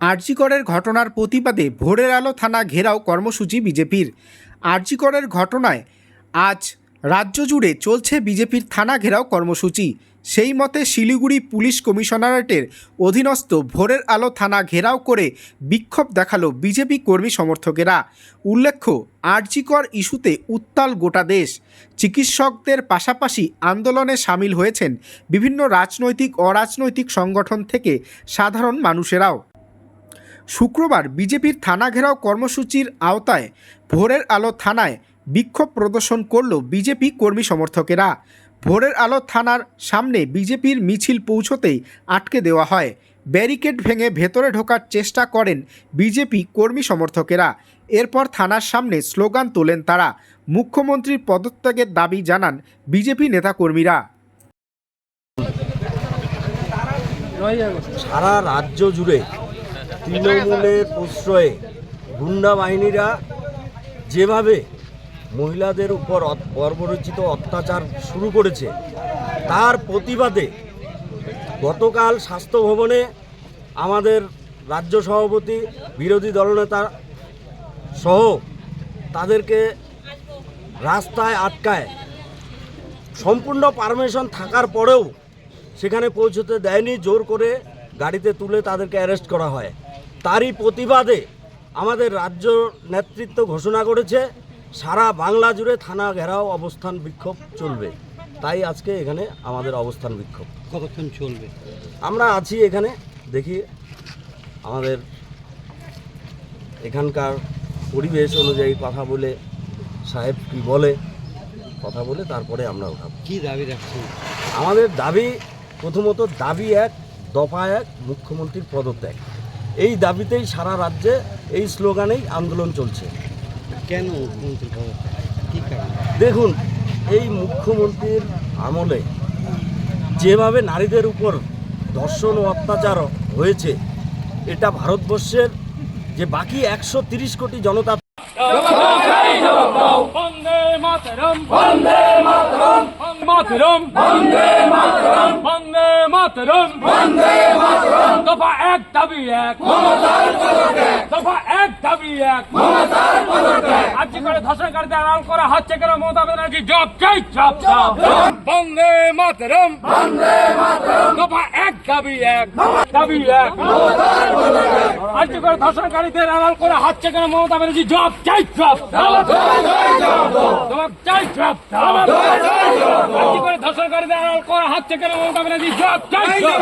আরজিকরের ঘটনার প্রতিবাদে ভোরের আলো থানা ঘেরাও কর্মসূচি বিজেপির। আরজিকরের ঘটনায় আজ রাজ্য জুড়ে চলছে বিজেপির থানা ঘেরাও কর্মসূচি। সেই মতে শিলিগুড়ি পুলিশ কমিশনারেটের অধীনস্থ ভোরের আলো থানা ঘেরাও করে বিক্ষোভ দেখালো বিজেপি কর্মী সমর্থকেরা। উল্লেখ্য, আরজিকর ইস্যুতে উত্তাল গোটা দেশ। চিকিৎসকদের পাশাপাশি আন্দোলনে সামিল হয়েছেন বিভিন্ন রাজনৈতিক অরাজনৈতিক সংগঠন থেকে সাধারণ মানুষেরাও। শুক্রবার বিজেপির থানা ঘেরাও কর্মসূচির আওতায় ভোরের আলো থানায় বিক্ষোভ প্রদর্শন করল বিজেপি কর্মী সমর্থকেরা। ভোরের আলো থানার সামনে বিজেপির মিছিল পৌঁছতেই আটকে দেওয়া হয়। ব্যারিকেড ভেঙে ভেতরে ঢোকার চেষ্টা করেন বিজেপি কর্মী সমর্থকেরা। এরপর থানার সামনে স্লোগান তোলেন তারা। মুখ্যমন্ত্রীর পদত্যাগের দাবি জানান বিজেপি নেতাকর্মীরা। সারা রাজ্য জুড়ে তৃণমূলের প্রশ্রয়ে গুন্ডা বাহিনীরা যেভাবে মহিলাদের উপর বর্বরচিত অত্যাচার শুরু করেছে, তার প্রতিবাদে গতকাল স্বাস্থ্য ভবনে আমাদের রাজ্য সভাপতি, বিরোধী দলনেতা সহ তাদেরকে রাস্তায় আটকায় সম্পূর্ণ পারমিশন থাকার পরেও সেখানে পৌঁছতে দেয়নি, জোর করে গাড়িতে তুলে তাদেরকে অ্যারেস্ট করা হয়। তারই প্রতিবাদে আমাদের রাজ্য নেতৃত্ব ঘোষণা করেছে সারা বাংলা জুড়ে থানা ঘেরাও অবস্থান বিক্ষোভ চলবে। তাই আজকে এখানে আমাদের অবস্থান বিক্ষোভ। কতক্ষণ চলবে? আমরা আছি এখানে, দেখি আমাদের এখানকার পরিবেশ অনুযায়ী কথা বলে সাহেব কি বলে, কথা বলে তারপরে আমরা উঠাবো। কি দাবি রাখছেন? আমাদের দাবি, প্রথমত দাবি এক, দফা এক, মুখ্যমন্ত্রীর পদত্যাগ। এই দাবিতেই সারা রাজ্যে এই স্লোগানেই আন্দোলন চলছে। কেন মুখ্যমন্ত্রীর পদত্যাগ? কী কারণ? দেখুন, এই মুখ্যমন্ত্রীর আমলে যেভাবে নারীদের উপর ধর্ষণ ও অত্যাচার হয়েছে, এটা ভারতবর্ষের যে বাকি 130 কোটি জনতা বন্দে মাতরম, বন্দে মাতরম, মাতরম, বন্দে মাতরম, বন্দে মাতরম, বন্দে মাতরম। দফা এক, দাবি এক, মমতার পদত্যাগ। দফা এক, দাবি এক, মমতার পদত্যাগ। আজকে করে ধর্ষণকারীদের আড়াল করা হচ্ছে কেন? মমতা ব্যানার্জি জব চাই, জব জব। বন্দে মাতরম, বন্দে মাতরম। দফা এক, দাবি এক, দাবি এক, মমতার পদত্যাগ। আজকে করে ধর্ষণকারীদের আড়াল করা হচ্ছে কেন? মমতা ব্যানার্জি জব চাই, জব জব। জবাব চাই, জব জব। আজকে করে ধর্ষণকারীদের আড়াল করা হচ্ছে কেন? মমতা ব্যানার্জি জব চাই, জব।